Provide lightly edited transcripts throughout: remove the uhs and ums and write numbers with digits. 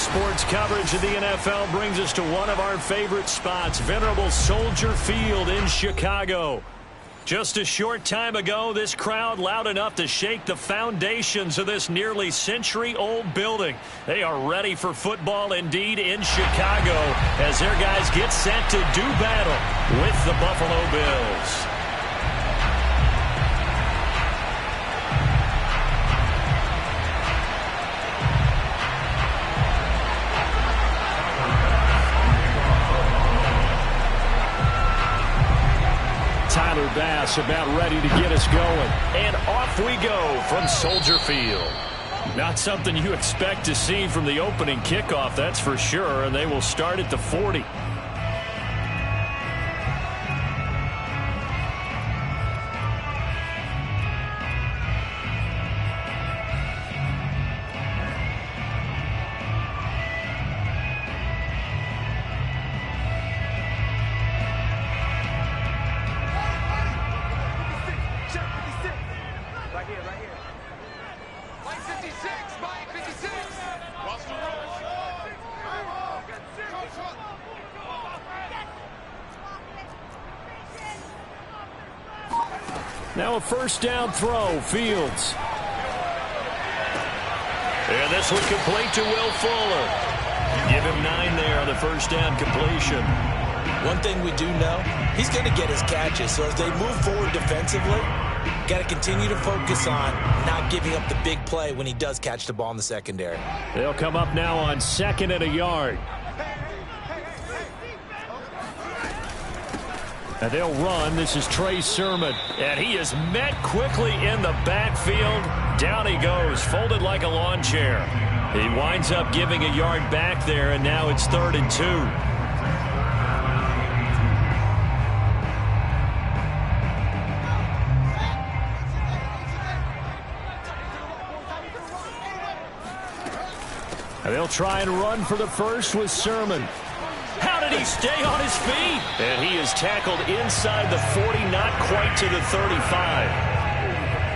Sports coverage of the NFL brings us to one of our favorite spots, venerable Soldier Field in Chicago. Just a short time ago, this crowd loud enough to shake the foundations of this nearly century-old building. They are ready for football indeed in Chicago as their guys get set to do battle with the Buffalo Bills. Bass about ready to get us going. And off we go from Soldier Field. Not something you expect to see from the opening kickoff, that's for sure. And they will start at the 40. Now a first down throw, Fields. And this one complete to Will Fuller. Give him 9 there on the first down completion. One thing we do know, he's going to get his catches. So as they move forward defensively, got to continue to focus on not giving up the big play when he does catch the ball in the secondary. They'll come up now on 2nd and a yard. And they'll run. This is Trey Sermon. And he is met quickly in the backfield. Down he goes, folded like a lawn chair. He winds up giving a yard back there, and now it's 3rd and 2. And they'll try and run for the first with Sermon. How did he stay on his feet? And he is tackled inside the 40, not quite to the 35.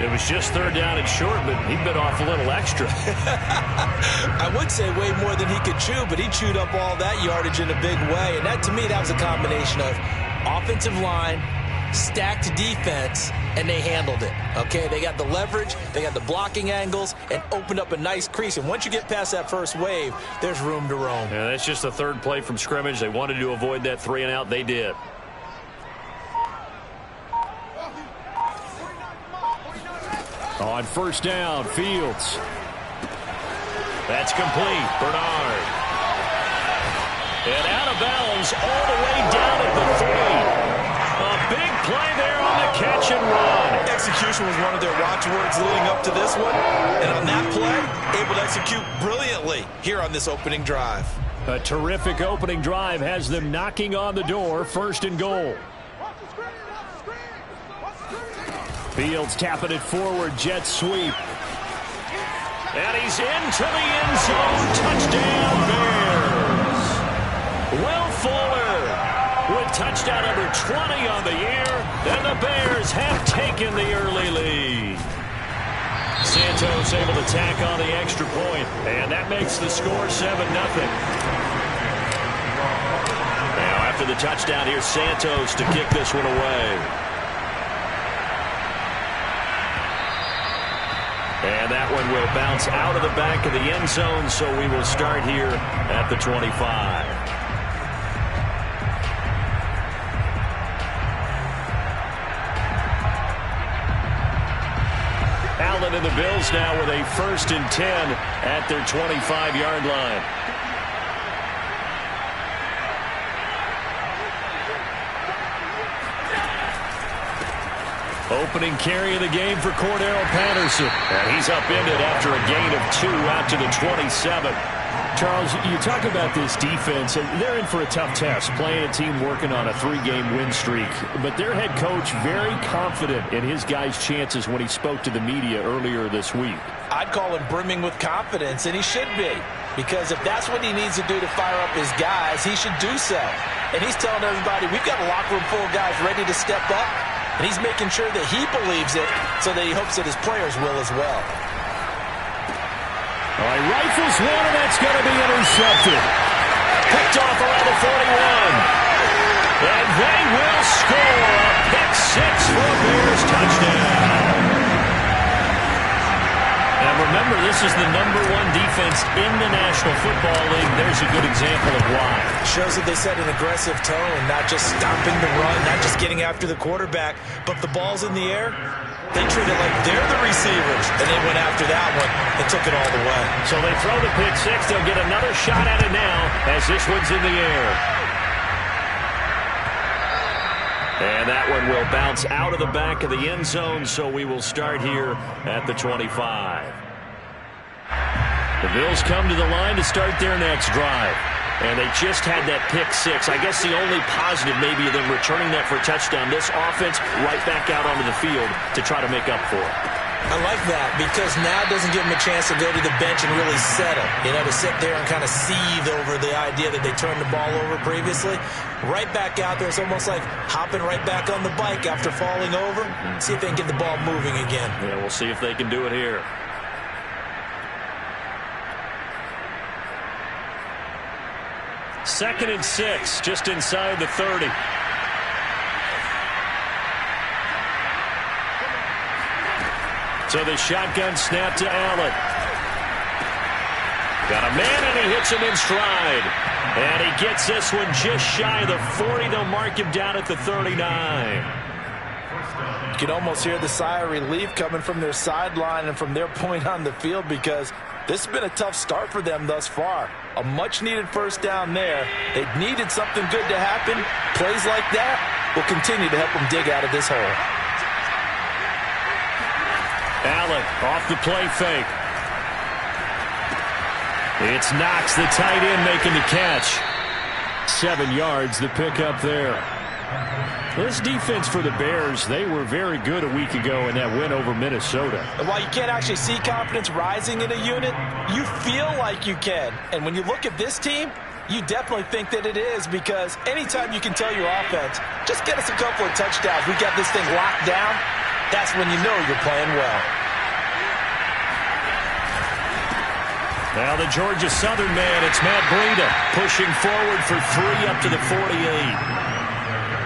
It was just 3rd down and short, but he bit off a little extra. I would say way more than he could chew, but he chewed up all that yardage in a big way. And that, to me, that was a combination of offensive line, stacked defense, and they handled it. Okay, they got the leverage, they got the blocking angles, and opened up a nice crease. And once you get past that first wave, there's room to roam. Yeah, that's just the 3rd play from scrimmage. They wanted to avoid that 3 and out. They did. On first down, Fields. That's complete. Bernard. And out of bounds all the way down at the 3. A big play there on the catch and run. Execution was one of their watchwords leading up to this one. And on that play, able to execute brilliantly here on this opening drive. A terrific opening drive has them knocking on the door. 1st and goal. Fields tapping it forward. Jet sweep. And he's into the end zone. Touchdown, Bears. Will Fuller with touchdown number 20 on the year. And the Bears have taken the early lead. Santos able to tack on the extra point. And that makes the score 7-0. Now after the touchdown, here's Santos to kick this one away. And that one will bounce out of the back of the end zone, so we will start here at the 25. Allen and the Bills now with a 1st and 10 at their 25-yard line. Opening carry of the game for Cordero Patterson. And he's upended after a gain of 2 out to the 27. Charles, you talk about this defense, and they're in for a tough test, playing a team working on a 3-game win streak. But their head coach very confident in his guys' chances when he spoke to the media earlier this week. I'd call him brimming with confidence, and he should be. Because if that's what he needs to do to fire up his guys, he should do so. And he's telling everybody, we've got a locker room full of guys ready to step up. And he's making sure that he believes it so that he hopes that his players will as well. All right, rifles one, and That's going to be intercepted. Picked off around the 41. And they will score a pick six for a Bears touchdown. And remember, this is the #1 defense in the National Football League. There's a good example of why. Shows that they set an aggressive tone, not just stopping the run, not just getting after the quarterback, but the ball's in the air. They treat it like they're the receivers, and they went after that one and took it all the way. So they throw the pick six. They'll get another shot at it now as this one's in the air. And that one will bounce out of the back of the end zone, so we will start here at the 25. The Bills come to the line to start their next drive. And they just had that pick six. I guess the only positive maybe of them returning that for a touchdown. This offense right back out onto the field to try to make up for it. I like that because now it doesn't give them a chance to go to the bench and really settle. You know, to sit there and kind of seethe over the idea that they turned the ball over previously. Right back out there. It's almost like hopping right back on the bike after falling over. See if they can get the ball moving again. Yeah, we'll see if they can do it here. Second and 6, just inside the 30. So the shotgun snap to Allen. Got a man, and he hits him in stride. And he gets this one just shy of the 40. They'll mark him down at the 39. You can almost hear the sigh of relief coming from their sideline and from their point on the field because this has been a tough start for them thus far. A much-needed first down there. They needed something good to happen. Plays like that will continue to help them dig out of this hole. Allen off the play fake. It's Knox, the tight end, making the catch. 7 yards, the pickup there. This defense for the Bears, they were very good a week ago in that win over Minnesota. And while you can't actually see confidence rising in a unit, you feel like you can. And when you look at this team, you definitely think that it is because anytime you can tell your offense, just get us a couple of touchdowns, we got this thing locked down, that's when you know you're playing well. Now the Georgia Southern man, it's Matt Breida, pushing forward for 3 up to the 48.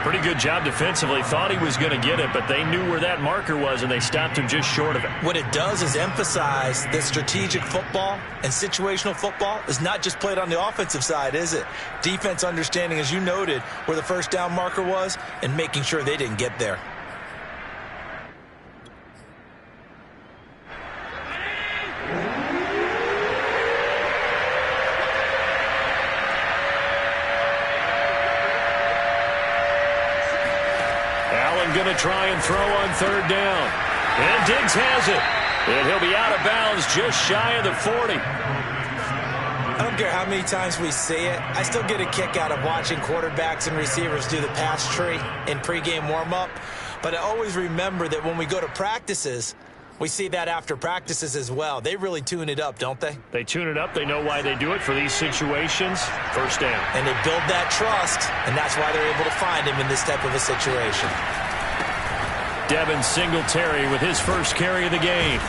Pretty good job defensively. Thought he was going to get it, but they knew where that marker was, and they stopped him just short of it. What it does is emphasize that strategic football and situational football is not just played on the offensive side, is it? Defense understanding, as you noted, where the first down marker was and making sure they didn't get there. Going to try and throw on third down. And Diggs has it. And he'll be out of bounds just shy of the 40. I don't care how many times we see it. I still get a kick out of watching quarterbacks and receivers do the pass tree in pregame warm-up. But I always remember that when we go to practices, we see that after practices as well. They really tune it up, don't they? They tune it up. They know why they do it for these situations. First down. And they build that trust, and that's why they're able to find him in this type of a situation. Devin Singletary with his first carry of the game.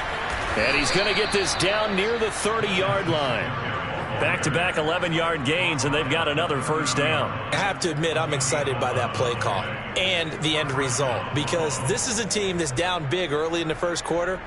And he's going to get this down near the 30-yard line. Back-to-back 11-yard gains, and they've got another first down. I have to admit, I'm excited by that play call and the end result because this is a team that's down big early in the first quarter,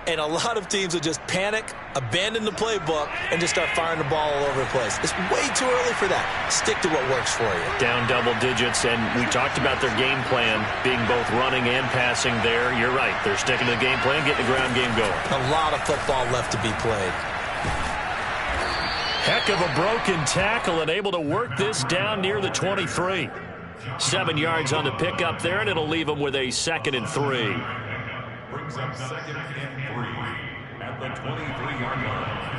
and a lot of teams will just panic, abandon the playbook, and just start firing the ball all over the place. It's way too early for that. Stick to what works for you. Down double digits, and we talked about their game plan being both running and passing there. You're right. They're sticking to the game plan, getting the ground game going. A lot of football left to be played. Heck of a broken tackle and able to work this down near the 23. 7 yards on the pickup there, and it'll leave them with a 2nd and 3. Brings up 2nd and 3 at the 23-yard line.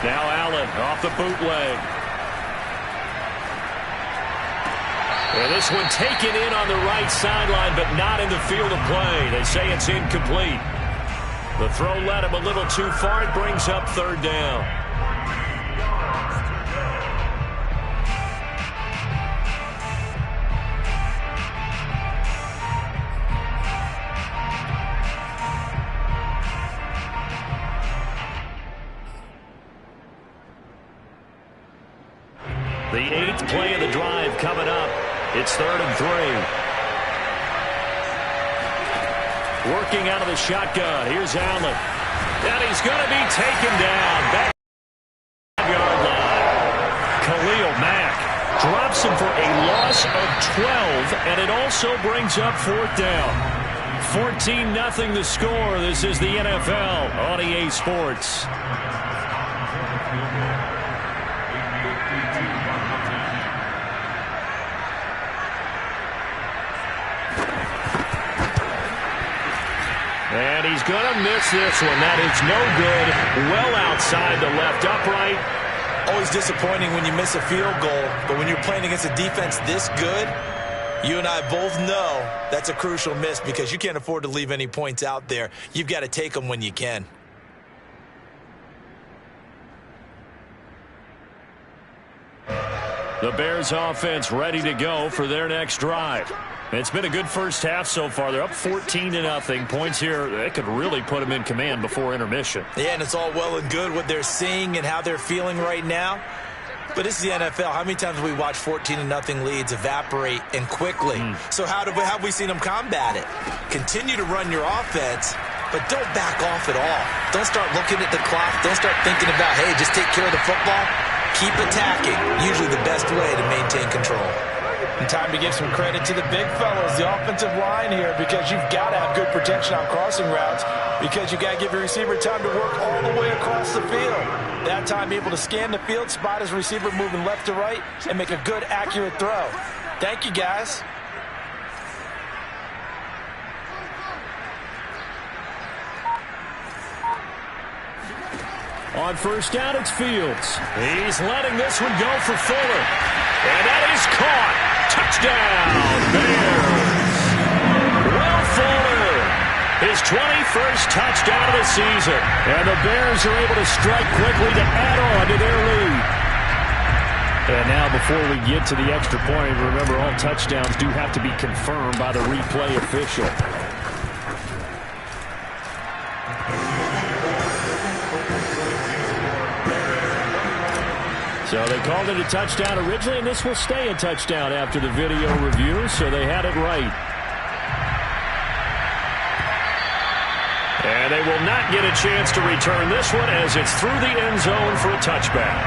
Now Allen off the bootleg. And this one taken in on the right sideline, but not in the field of play. They say it's incomplete. The throw led him a little too far. It brings up third down. The 8th play of the drive coming up. It's 3rd and 3. Working out of the shotgun. Here's Allen. And he's going to be taken down. Back yard line. Khalil Mack drops him for a loss of 12, and it also brings up 4th down. 14-0 the score. This is the NFL on EA Sports. And he's going to miss this one. That is no good. Well outside the left upright. Always disappointing when you miss a field goal, but when you're playing against a defense this good, you and I both know that's a crucial miss because you can't afford to leave any points out there. You've got to take them when you can. The Bears offense ready to go for their next drive. It's been a good first half so far. They're up 14-0. Points here, they could really put them in command before intermission. Yeah, and it's all well and good what they're seeing and how they're feeling right now. But this is the NFL. How many times have we watched 14-0 leads evaporate and quickly? So how have we seen them combat it? Continue to run your offense, but don't back off at all. Don't start looking at the clock. Don't start thinking about, hey, just take care of the football. Keep attacking. Usually the best way to maintain control. And time to give some credit to the big fellas, the offensive line here, because you've got to have good protection on crossing routes because you got to give your receiver time to work all the way across the field. That time, be able to scan the field, spot his receiver moving left to right, and make a good, accurate throw. Thank you, guys. On first down, it's Fields. He's letting this one go for Fuller. And that is caught. Touchdown, Bears. Will Fuller, his 21st touchdown of the season. And the Bears are able to strike quickly to add on to their lead. And now before we get to the extra point, remember all touchdowns do have to be confirmed by the replay official. So they called it a touchdown originally, and this will stay a touchdown after the video review, so they had it right. And they will not get a chance to return this one as it's through the end zone for a touchback.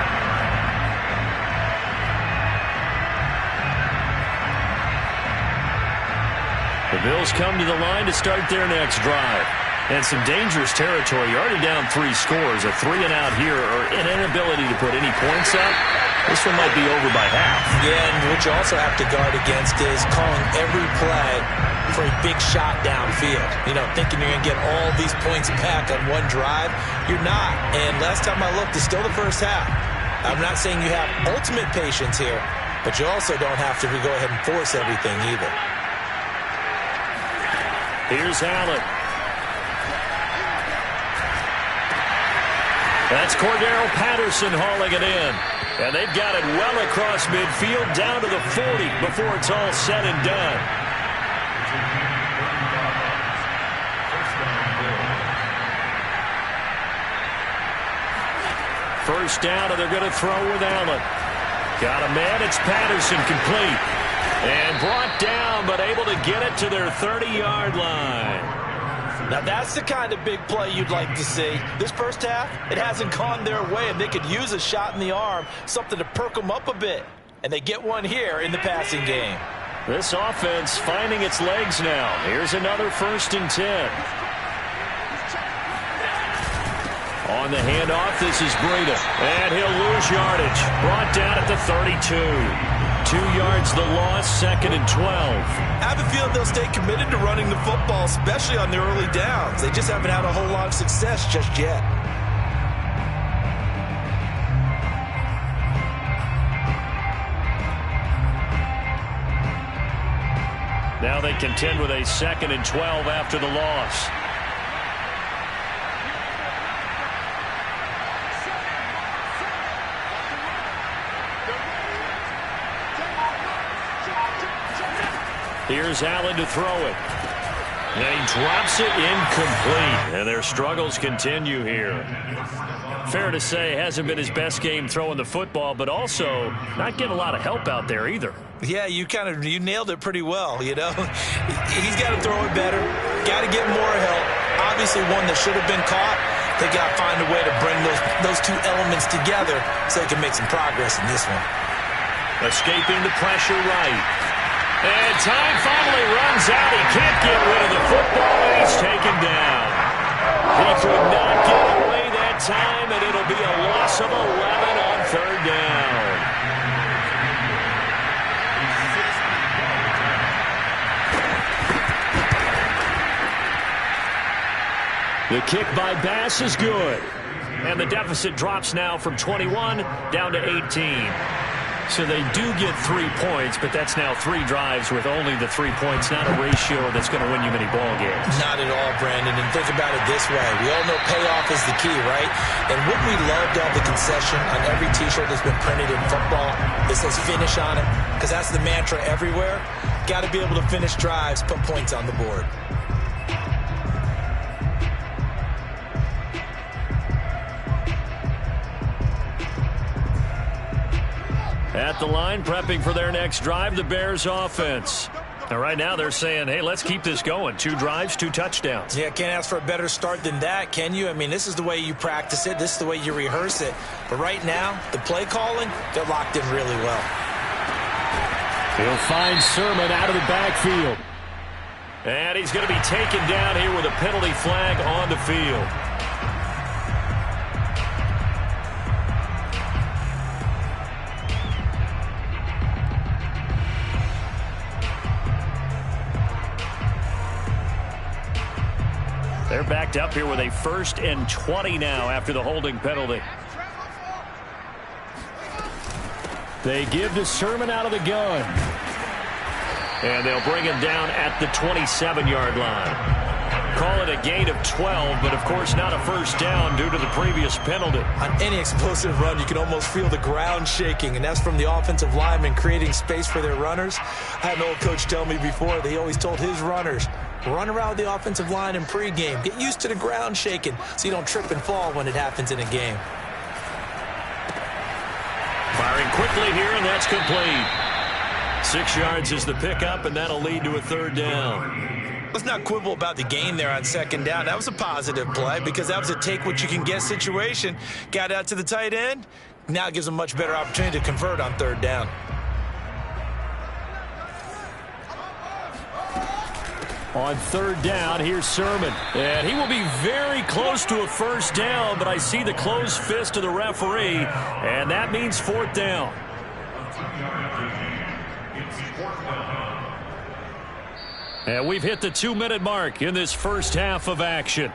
The Bills come to the line to start their next drive. And some dangerous territory. You're already down 3 scores. A 3-and-out here or an inability to put any points up. This one might be over by half. Yeah, and what you also have to guard against is calling every play for a big shot downfield. You know, thinking you're going to get all these points back on one drive. You're not. And last time I looked, it's still the first half. I'm not saying you have ultimate patience here, but you also don't have to go ahead and force everything either. Here's Allen. That's Cordero Patterson hauling it in. And they've got it well across midfield down to the 40 before it's all said and done. First down, and they're going to throw with Allen. Got a man, it's Patterson, complete. And brought down, but able to get it to their 30-yard line. Now, that's the kind of big play you'd like to see. This first half, it hasn't gone their way, and they could use a shot in the arm, something to perk them up a bit. And they get one here in the passing game. This offense finding its legs now. Here's another 1st and 10. On the handoff, this is Breida. And he'll lose yardage. Brought down at the 32. 2 yards the loss, 2nd and 12. I have a feeling they'll stay committed to running the football, especially on their early downs. They just haven't had a whole lot of success just yet. Now they contend with a 2nd and 12 after the loss. Here's Allen to throw it. And he drops it incomplete. And their struggles continue here. Fair to say, hasn't been his best game throwing the football, but also not getting a lot of help out there either. Yeah, you nailed it pretty well, you know. He's got to throw it better. Got to get more help. Obviously one that should have been caught. They got to find a way to bring those two elements together so they can make some progress in this one. Escaping the pressure right. And time finally runs out. He can't get rid of the football, and he's taken down. He could not get away that time, and it'll be a loss of 11 on third down. The kick by Bass is good. And the deficit drops now from 21 down to 18. So they do get 3 points, but that's now 3 drives with only the 3 points, not a ratio that's going to win you many ball games. Not at all, Brandon. And think about it this way. We all know payoff is the key, right? And wouldn't we love to have the concession on every T-shirt that's been printed in football that says finish on it? Because that's the mantra everywhere. Got to be able to finish drives, put points on the board. At the line, prepping for their next drive, the Bears offense. Now, right now, they're saying, hey, let's keep this going. 2 drives, 2 touchdowns. Yeah, can't ask for a better start than that, can you? I mean, this is the way you practice it. This is the way you rehearse it. But right now, the play calling, they're locked in really well. He'll find Sermon out of the backfield. And he's going to be taken down here with a penalty flag on the field. They're backed up here with a 1st and 20 now after the holding penalty. They give to Sermon out of the gun. And they'll bring him down at the 27-yard line. Call it a gain of 12, but of course not a first down due to the previous penalty. On any explosive run, you can almost feel the ground shaking, and that's from the offensive linemen creating space for their runners. I had an old coach tell me before, they always told his runners, run around the offensive line in pregame. Get used to the ground shaking so you don't trip and fall when it happens in a game. Firing quickly here, and that's complete. 6 yards is the pickup, and that'll lead to a 3rd down. Let's not quibble about the gain there on 2nd down. That was a positive play because that was a take-what-you-can-get situation. Got out to the tight end. Now it gives them a much better opportunity to convert on 3rd down. On 3rd down, here's Sermon. And he will be very close to a first down, but I see the closed fist of the referee, and that means 4th down. And we've hit the 2-minute mark in this first half of action.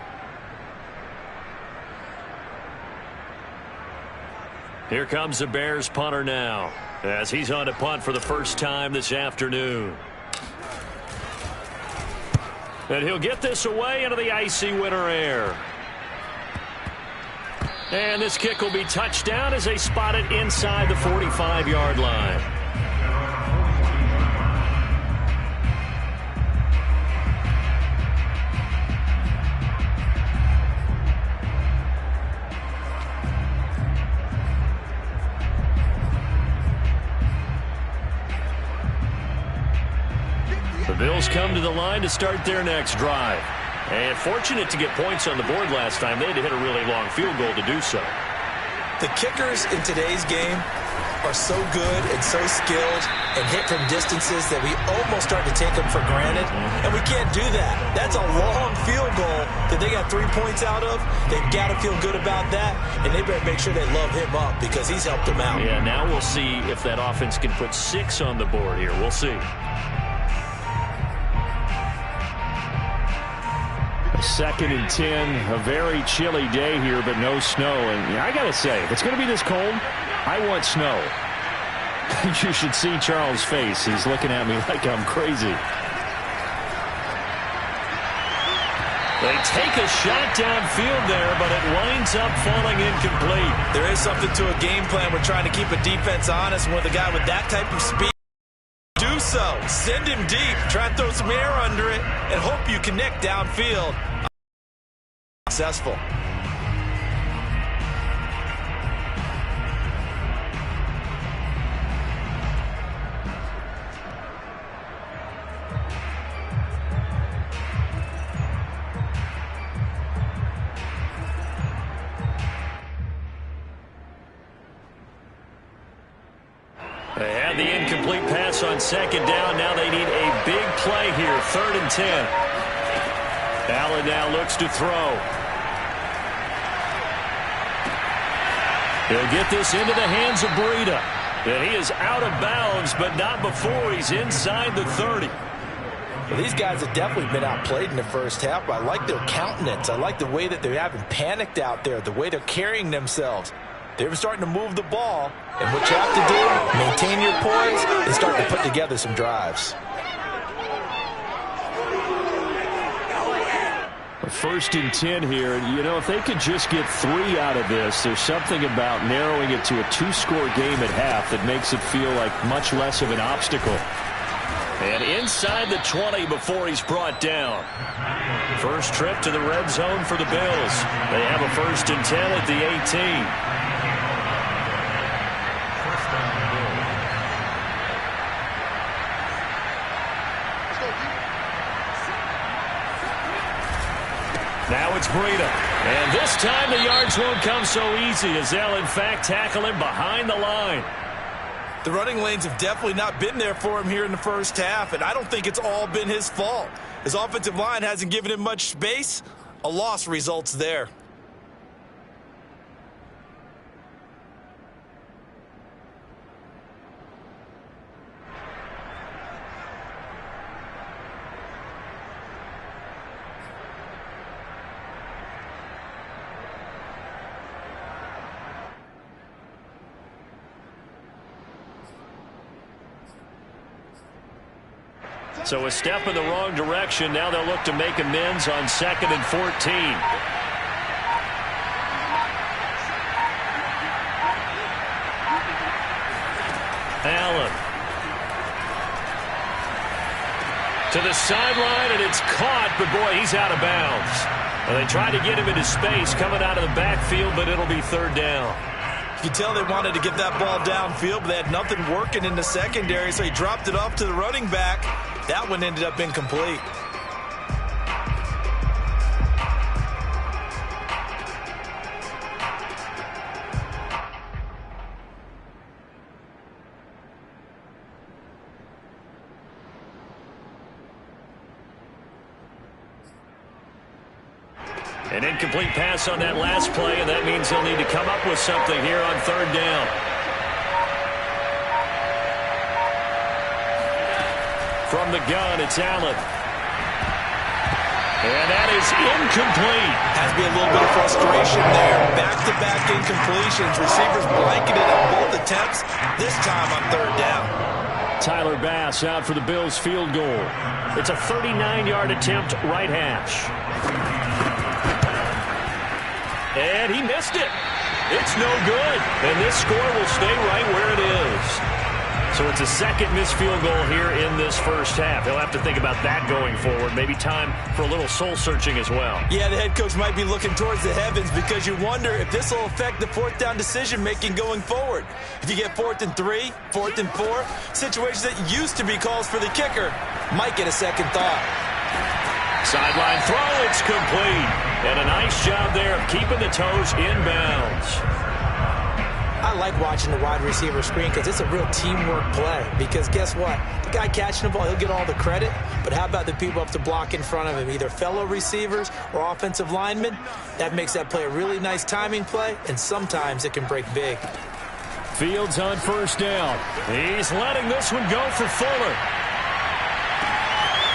Here comes the Bears punter now, as he's on to punt for the first time this afternoon. And he'll get this away into the icy winter air. And this kick will be touched down as they spot it inside the 45-yard line. The Bills come to the line to start their next drive. And fortunate to get points on the board last time. They had to hit a really long field goal to do so. The kickers in today's game are so good and so skilled and hit from distances that we almost start to take them for granted. And we can't do that. That's a long field goal that they got 3 points out of. They've got to feel good about that. And they better make sure they love him up because he's helped them out. Yeah, now we'll see if that offense can put 6 on the board here. We'll see. 2nd and 10, a very chilly day here, but no snow. And I got to say, if it's going to be this cold, I want snow. You should see Charles' face. He's looking at me like I'm crazy. They take a shot downfield there, but it winds up falling incomplete. There is something to a game plan. We're trying to keep a defense honest. When the guy with that type of speed do do so. Send him deep. Try and throw some air under it and hope you connect downfield. Successful. They had the incomplete pass on second down. Now they need a big play here. 3rd and 10. Allen now looks to throw. He'll get this into the hands of Breida. And he is out of bounds, but not before he's inside the 30. Well, these guys have definitely been outplayed in the first half. I like their countenance. I like the way that they haven't panicked out there, the way they're carrying themselves. They're starting to move the ball, and what you have to do, maintain your poise and start to put together some drives. 1st and 10 here. You know, if they could just get 3 out of this, there's something about narrowing it to a 2-score game at half that makes it feel like much less of an obstacle. And inside the 20 before he's brought down. First trip to the red zone for the Bills. They have a 1st and 10 at the 18. Now it's Breida. And this time the yards won't come so easy as they'll, in fact, tackle him behind the line. The running lanes have definitely not been there for him here in the first half, and I don't think it's all been his fault. His offensive line hasn't given him much space. A loss results there. So a step in the wrong direction. Now they'll look to make amends on 2nd and 14. Allen. To the sideline, and it's caught, but boy, he's out of bounds. And they try to get him into space coming out of the backfield, but it'll be 3rd down. You can tell they wanted to get that ball downfield, but they had nothing working in the secondary, so he dropped it off to the running back. That one ended up incomplete. An incomplete pass on that last play, and that means they'll need to come up with something here on 3rd down. From the gun, it's Allen. And that is incomplete. Has to be a little bit of frustration there. Back-to-back incompletions. Receivers blanketed on both attempts, this time on 3rd down. Tyler Bass out for the Bills' field goal. It's a 39-yard attempt, right hash. And he missed it. It's no good. And this score will stay right where it is. So it's a 2nd missed field goal here in this first half. He'll have to think about that going forward. Maybe time for a little soul-searching as well. Yeah, the head coach might be looking towards the heavens because you wonder if this will affect the 4th down decision-making going forward. If you get 4th and 3, 4th and 4, situations that used to be calls for the kicker might get a second thought. Sideline throw, it's complete. And a nice job there of keeping the toes in bounds. I like watching the wide receiver screen because it's a real teamwork play. Because guess what? The guy catching the ball, he'll get all the credit. But how about the people up to block in front of him, either fellow receivers or offensive linemen? That makes that play a really nice timing play, and sometimes it can break big. Fields on 1st down. He's letting this one go for Fuller.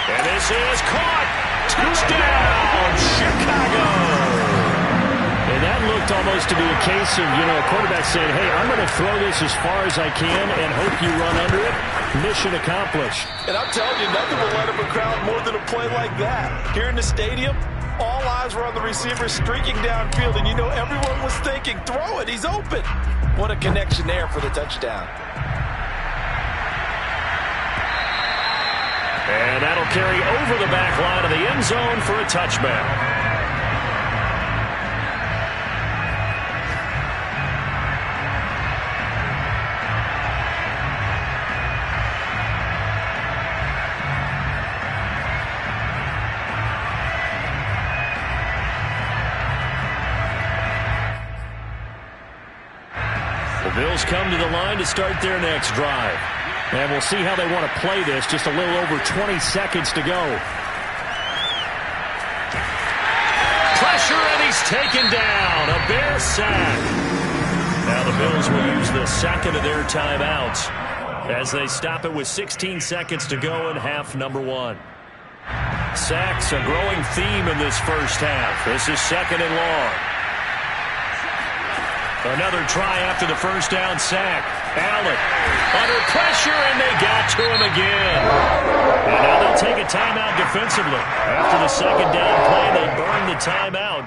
And this is caught. Touchdown, Chicago. And that looked almost to be a case of, a quarterback saying, hey, I'm going to throw this as far as I can and hope you run under it. Mission accomplished. And I'm telling you, nothing will let up a crowd more than a play like that. Here in the stadium, all eyes were on the receiver streaking downfield, and everyone was thinking, throw it, he's open. What a connection there for the touchdown. And that'll carry over the back line of the end zone for a touchback. The Bills come to the line to start their next drive. And we'll see how they want to play this. Just a little over 20 seconds to go. Pressure, and he's taken down. A Bear sack. Now the Bills will use the second of their timeouts as they stop it with 16 seconds to go in half number one. Sacks, a growing theme in this first half. This is second and long. Another try after the first down sack. Allen under pressure, and they got to him again. And now they'll take a timeout defensively. After the second down play, they burn the timeout,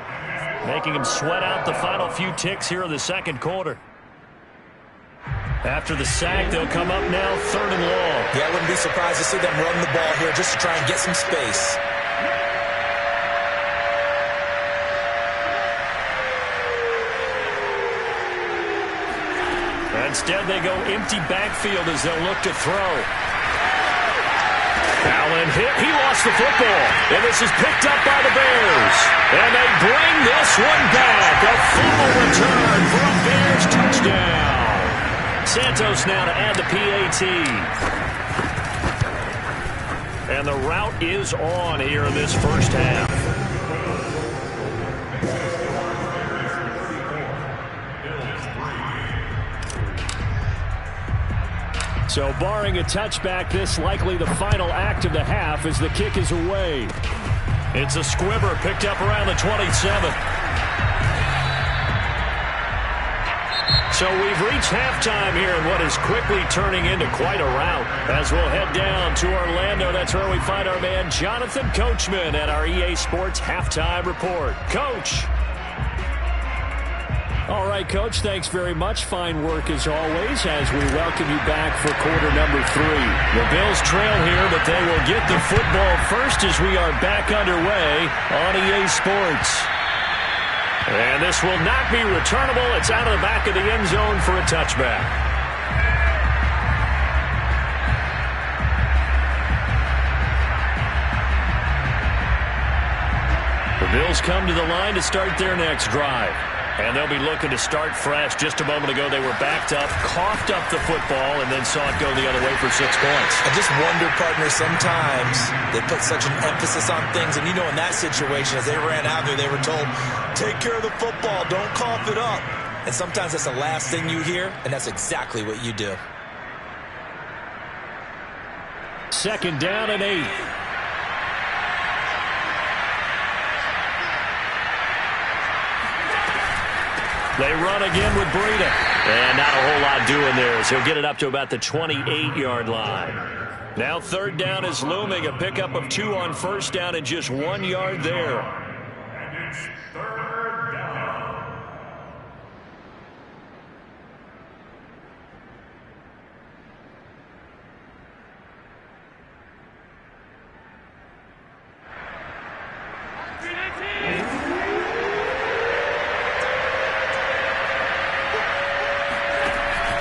making them sweat out the final few ticks here in the second quarter. After the sack, they'll come up now third and long. Yeah, I wouldn't be surprised to see them run the ball here just to try and get some space. Instead, they go empty backfield as they'll look to throw. Allen hit. He lost the football. And this is picked up by the Bears. And they bring this one back. A fumble return for a Bears touchdown. Santos now to add the PAT. And the route is on here in this first half. So barring a touchback, this likely the final act of the half as the kick is away. It's a squibber picked up around the 27. So we've reached halftime here in what is quickly turning into quite a rout. As we'll head down to Orlando, that's where we find our man Jonathan Coachman at our EA Sports Halftime Report. Coach. All right, Coach, thanks very much. Fine work as always as we welcome you back for quarter number 3. The Bills trail here, but they will get the football first as we are back underway on EA Sports. And this will not be returnable. It's out of the back of the end zone for a touchback. The Bills come to the line to start their next drive. And they'll be looking to start fresh. Just a moment ago, they were backed up, coughed up the football, and then saw it go the other way for 6 points. I just wonder, partner, sometimes they put such an emphasis on things. And, you know, in that situation, as they ran out there, they were told, take care of the football, don't cough it up. And sometimes that's the last thing you hear, and that's exactly what you do. Second down and 8. They run again with Breida. And not a whole lot doing there as he'll get it up to about the 28-yard line. Now third down is looming. A pickup of 2 on first down and just 1 yard there. And it's third down.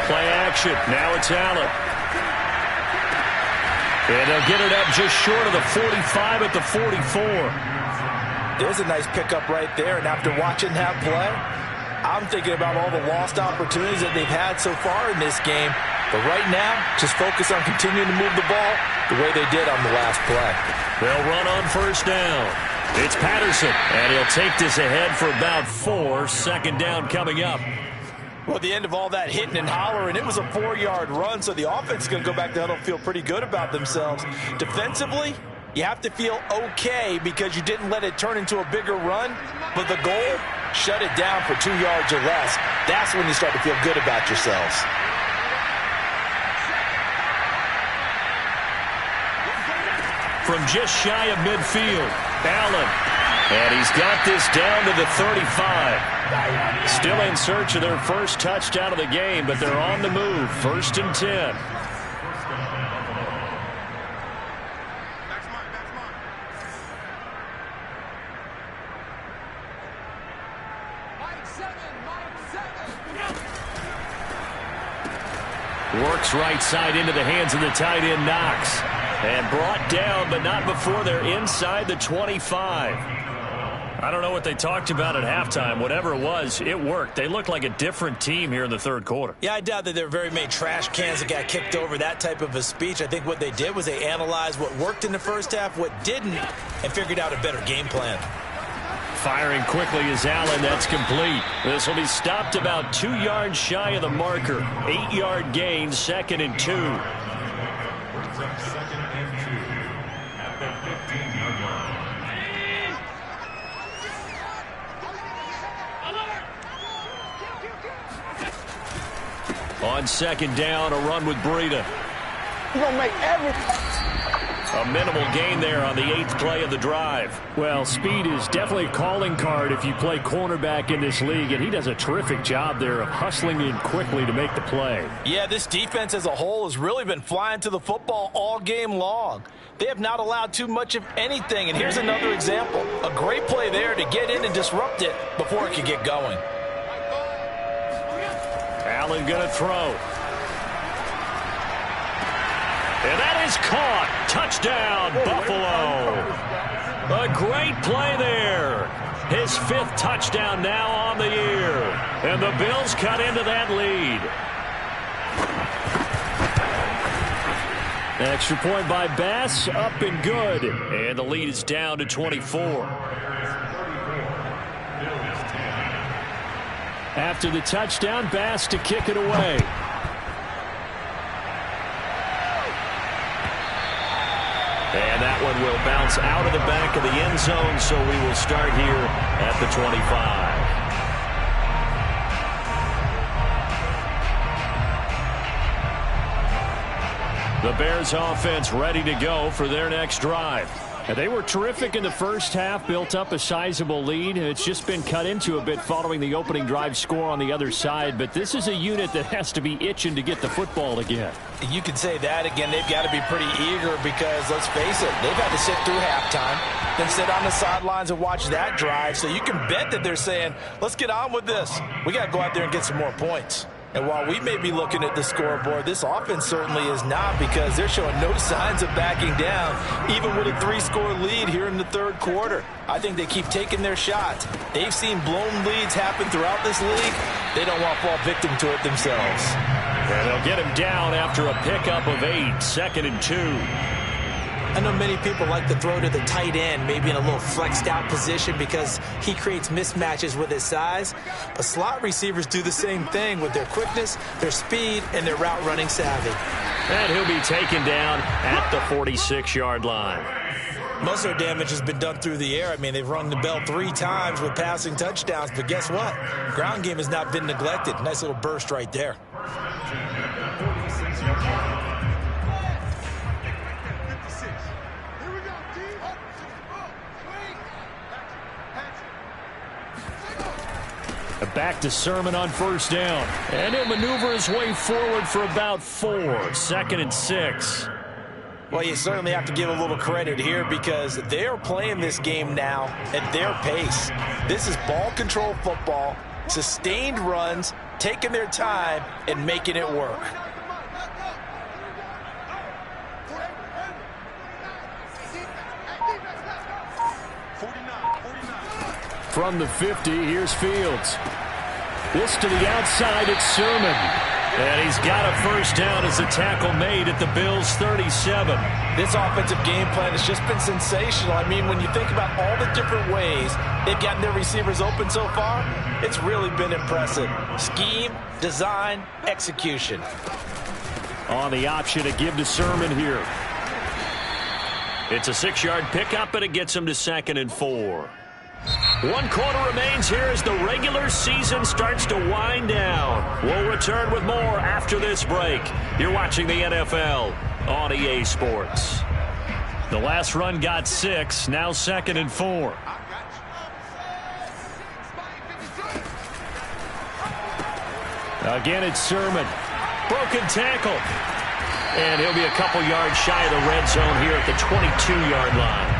Play action. Now it's Allen. And they'll get it up just short of the 45 at the 44. There's a nice pickup right there. And after watching that play, I'm thinking about all the lost opportunities that they've had so far in this game. But right now, just focus on continuing to move the ball the way they did on the last play. They'll run on first down. It's Patterson, and he'll take this ahead for about 4. Second down coming up. Well, at the end of all that hitting and hollering, it was a 4-yard run, so the offense is going to go back to huddle and feel pretty good about themselves. Defensively, you have to feel okay because you didn't let it turn into a bigger run, but the goal, shut it down for 2 yards or less. That's when you start to feel good about yourselves. From just shy of midfield, Allen. And he's got this down to the 35. Still in search of their first touchdown of the game, but they're on the move. 1st and 10. Works right side into the hands of the tight end, Knox. And brought down, but not before they're inside the 25. I don't know what they talked about at halftime. Whatever it was, it worked. They looked like a different team here in the third quarter. Yeah, I doubt that there were very many trash cans that got kicked over, that type of a speech. I think what they did was they analyzed what worked in the first half, what didn't, and figured out a better game plan. Firing quickly is Allen. That's complete. This will be stopped about 2 yards shy of the marker. 8-yard gain, 2nd and 2. Brings up 2nd and 2 at the 15-yard line. On 2nd down, a run with Breida. He's going to make everything. A minimal gain there on the 8th play of the drive. Well, speed is definitely a calling card if you play cornerback in this league, and he does a terrific job there of hustling in quickly to make the play. Yeah, this defense as a whole has really been flying to the football all game long. They have not allowed too much of anything, and here's another example. A great play there to get in and disrupt it before it could get going. Allen going to throw. And that is caught. Touchdown, Buffalo. A great play there. His 5th touchdown now on the year. And the Bills cut into that lead. Extra point by Bass, up and good. And the lead is down to 24. After the touchdown, Bass to kick it away. And that one will bounce out of the back of the end zone, so we will start here at the 25. The Bears offense ready to go for their next drive. And they were terrific in the first half, built up a sizable lead. It's just been cut into a bit following the opening drive score on the other side. But this is a unit that has to be itching to get the football again. You can say that again. They've got to be pretty eager because, let's face it, they've had to sit through halftime, then sit on the sidelines and watch that drive. So you can bet that they're saying, let's get on with this. We got to go out there and get some more points. And while we may be looking at the scoreboard, this offense certainly is not, because they're showing no signs of backing down, even with a 3-score lead here in the third quarter. I think they keep taking their shots. They've seen blown leads happen throughout this league. They don't want to fall victim to it themselves. And they'll get him down after a pickup of 8, 2nd and 2. I know many people like to throw to the tight end, maybe in a little flexed out position because he creates mismatches with his size. But slot receivers do the same thing with their quickness, their speed, and their route running savvy. And he'll be taken down at the 46-yard line. Most of their damage has been done through the air. I mean, they've rung the bell 3 times with passing touchdowns, but guess what? Ground game has not been neglected. Nice little burst right there. Back to Sermon on first down. And he'll maneuver his way forward for about 4, 2nd and 6. Well, you certainly have to give a little credit here because they're playing this game now at their pace. This is ball control football, sustained runs, taking their time, and making it work. From the 50, here's Fields. This to the outside, it's Sermon. And he's got a first down as the tackle made at the Bills' 37. This offensive game plan has just been sensational. I mean, when you think about all the different ways they've gotten their receivers open so far, it's really been impressive. Scheme, design, execution. On the option to give to Sermon here. It's a 6-yard pickup, and it gets him to 2nd and 4. 1 quarter remains here as the regular season starts to wind down. We'll return with more after this break. You're watching the NFL on EA Sports. The last run got 6, now 2nd and 4. Again, it's Sermon. Broken tackle. And he'll be a couple yards shy of the red zone here at the 22-yard line.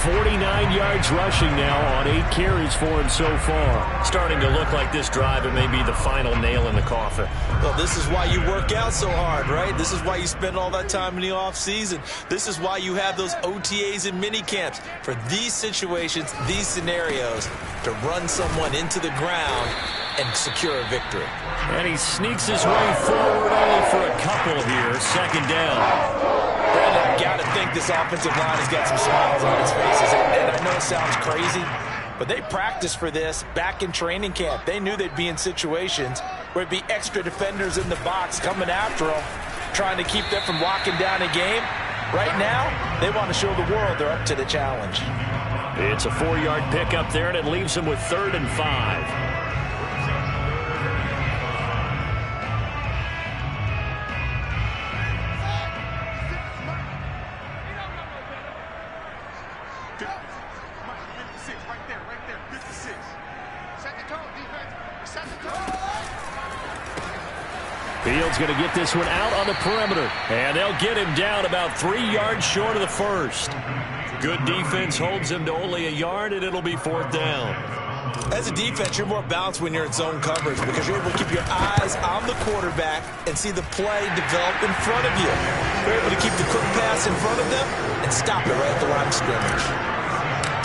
49 yards rushing now on 8 carries for him so far. Starting to look like this drive, it may be the final nail in the coffin. Well, this is why you work out so hard, right? This is why you spend all that time in the offseason. This is why you have those OTAs and mini camps for these situations, these scenarios, to run someone into the ground and secure a victory. And he sneaks his way forward for a couple here. 2nd down. Brandon, I've got to think this offensive line has got some smiles on its faces. And I know it sounds crazy, but they practiced for this back in training camp. They knew they'd be in situations where it'd be extra defenders in the box coming after them, trying to keep them from locking down a game. Right now, they want to show the world they're up to the challenge. It's a 4-yard pickup there, and it leaves them with 3rd and 5. Fields going to get this one out on the perimeter. And they'll get him down about 3 yards short of the first. Good defense holds him to only a yard, and it'll be 4th down. As a defense, you're more balanced when you're in zone coverage because you're able to keep your eyes on the quarterback and see the play develop in front of you. You're able to keep the quick pass in front of them and stop it right at the line of scrimmage.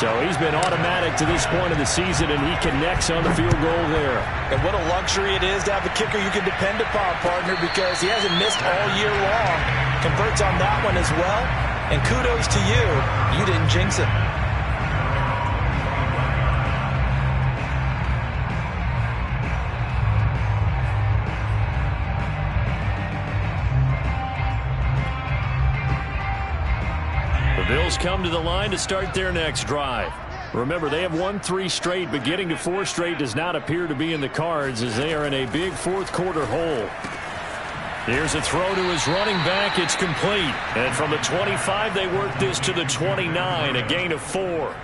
So he's been automatic to this point of the season, and he connects on the field goal there. And what a luxury it is to have a kicker you can depend upon, partner, because he hasn't missed all year long. Converts on that one as well. And kudos to you. You didn't jinx it. The Bills come to the line to start their next drive. Remember, they have won 3 straight, but getting to 4 straight does not appear to be in the cards as they are in a big 4th quarter hole. Here's a throw to his running back. It's complete. And from the 25, they work this to the 29, a gain of 4.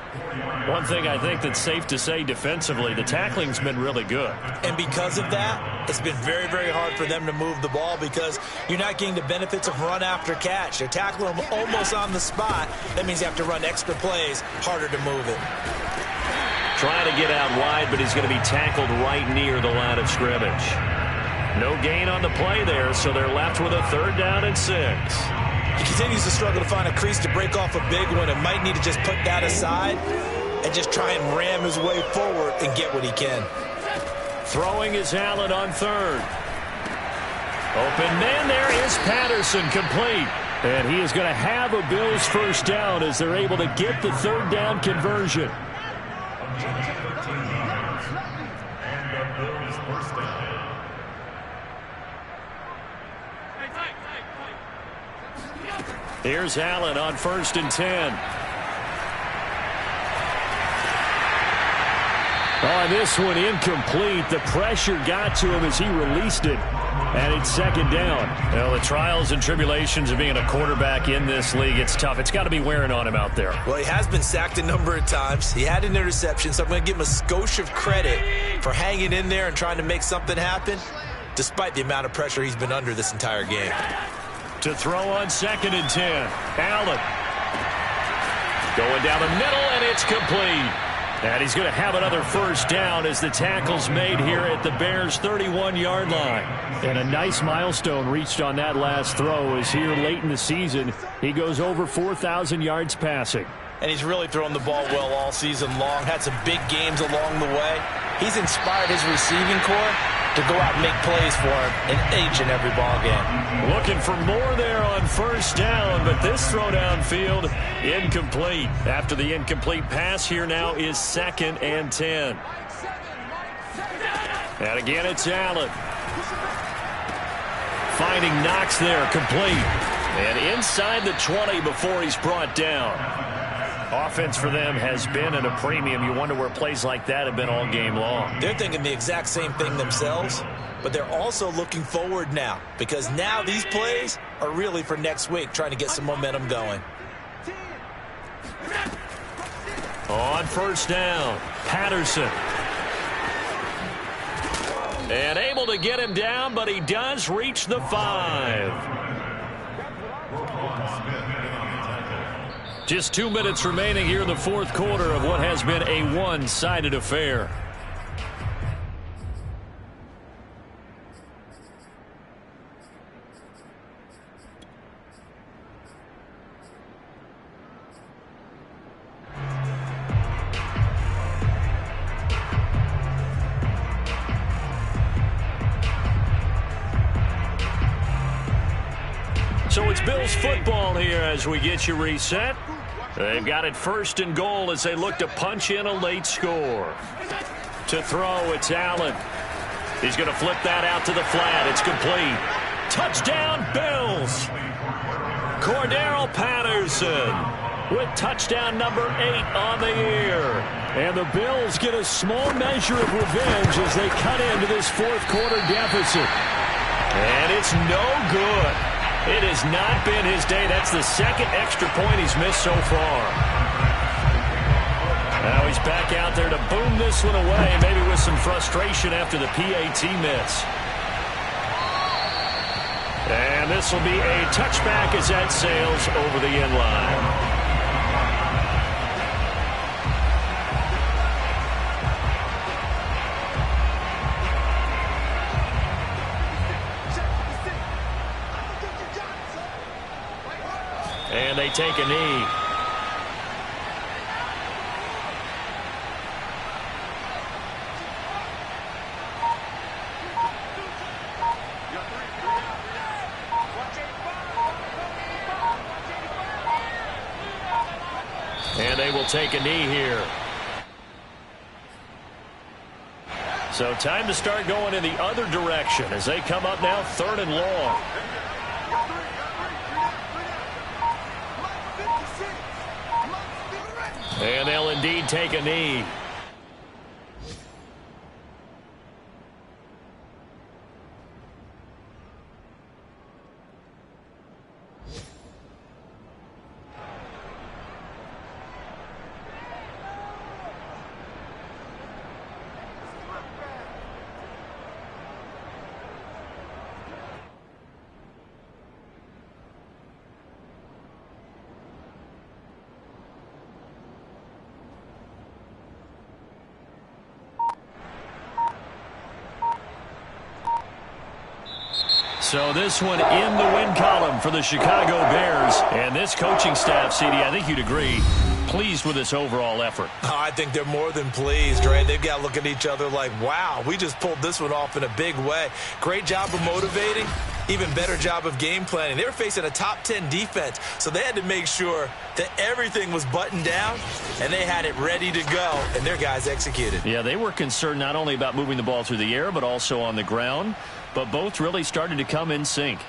One thing I think that's safe to say defensively, the tackling's been really good. And because of that, it's been very, very hard for them to move the ball because you're not getting the benefits of run after catch. They're tackling them almost on the spot. That means you have to run extra plays, harder to move it. Trying to get out wide, but he's going to be tackled right near the line of scrimmage. No gain on the play there, so they're left with a 3rd down and 6. He continues to struggle to find a crease to break off a big one and might need to just put that aside and just try and ram his way forward and get what he can. Throwing is Allen on 3rd. Open man there is Patterson, complete. And he is going to have a Bills 1st down as they're able to get the 3rd down conversion. Here's Allen on 1st and 10. On this one, incomplete. The pressure got to him as he released it. And it's 2nd down. Well, the trials and tribulations of being a quarterback in this league, it's tough. It's got to be wearing on him out there. Well, he has been sacked a number of times. He had an interception, so I'm going to give him a skosh of credit for hanging in there and trying to make something happen, despite the amount of pressure he's been under this entire game. To throw on 2nd and 10. Allen. Going down the middle, and it's complete. And he's going to have another 1st down as the tackle's made here at the Bears' 31-yard line. And a nice milestone reached on that last throw as here late in the season, he goes over 4,000 yards passing. And he's really thrown the ball well all season long. Had some big games along the way. He's inspired his receiving corps to go out and make plays for him in each and every ball game. Looking for more there on 1st down, but this throw downfield incomplete. After the incomplete pass, here now is 2nd and 10. And again, it's Allen. Finding Knox there, complete. And inside the 20 before he's brought down. Offense for them has been at a premium. You wonder where plays like that have been all game long. They're thinking the exact same thing themselves, but they're also looking forward now because now these plays are really for next week, trying to get some momentum going. On 1st down, Patterson. And able to get him down, but he does reach the 5. Just 2 minutes remaining here in the fourth quarter of what has been a one-sided affair. So it's Bills football here as we get you reset. They've got it first and goal as they look to punch in a late score. To throw, it's Allen. He's going to flip that out to the flat. It's complete. Touchdown, Bills. Cordero Patterson with touchdown number 8 on the year. And the Bills get a small measure of revenge as they cut into this fourth quarter deficit. And it's no good. It has not been his day. That's the second extra point he's missed so far. Now he's back out there to boom this one away, maybe with some frustration after the PAT miss. And this will be a touchback as that sails over the end line. And they take a knee. And they will take a knee here. So time to start going in the other direction as they come up now 3rd and long. And they'll indeed take a knee. So this one in the win column for the Chicago Bears. And this coaching staff, CD, I think you'd agree, pleased with this overall effort. Oh, I think they're more than pleased, right? They've got to look at each other like, wow, we just pulled this one off in a big way. Great job of motivating. Even better job of game planning. They were facing a top 10 defense, so they had to make sure that everything was buttoned down, and they had it ready to go, and their guys executed. Yeah, they were concerned not only about moving the ball through the air, but also on the ground, but both really started to come in sync.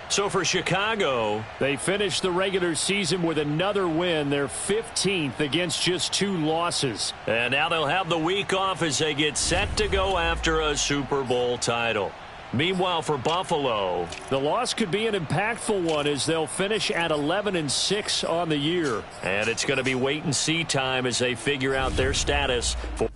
So for Chicago, they finished the regular season with another win. They're 15th against just 2 losses. And now they'll have the week off as they get set to go after a Super Bowl title. Meanwhile, for Buffalo, the loss could be an impactful one as they'll finish at 11-6 on the year. And it's going to be wait-and-see time as they figure out their status for